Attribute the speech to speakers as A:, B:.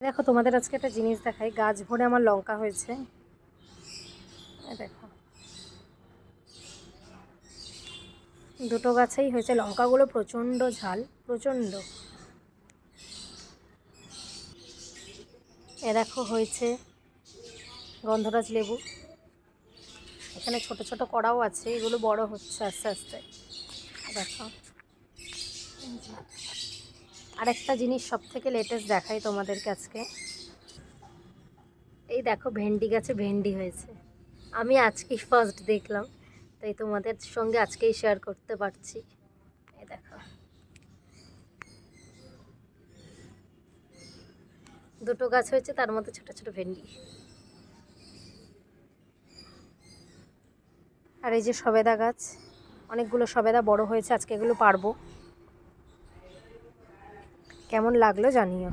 A: দেখো তোমাদের আজকে একটা জিনিস দেখাই, গাছ ভরে আমার লঙ্কা হয়েছে। দেখো দুটো গাছেই হয়েছে, লঙ্কাগুলো প্রচণ্ড ঝাল, প্রচণ্ড। দেখো হয়েছে গন্ধরাজ লেবু, এখানে ছোট ছোট কড়াও আছে, এগুলো বড় হচ্ছে আস্তে আস্তে। দেখো আরেকটা জিনিস সব থেকে লেটেস্ট দেখাই তোমাদেরকে আজকে। এই দেখো ভেন্ডি গাছে ভেন্ডি হয়েছে, আমি আজকেই ফার্স্ট দেখলাম, তাই তোমাদের সঙ্গে আজকেই শেয়ার করতে পারছি। এই দেখো দুটো গাছ হয়েছে, তার মধ্যে ছোট ছোট ভেন্ডি। আর এই যে সবেদা গাছ, অনেকগুলো সবেদা বড় হয়েছে, আজকে এগুলো পারবো। কেমন লাগলো জানিও।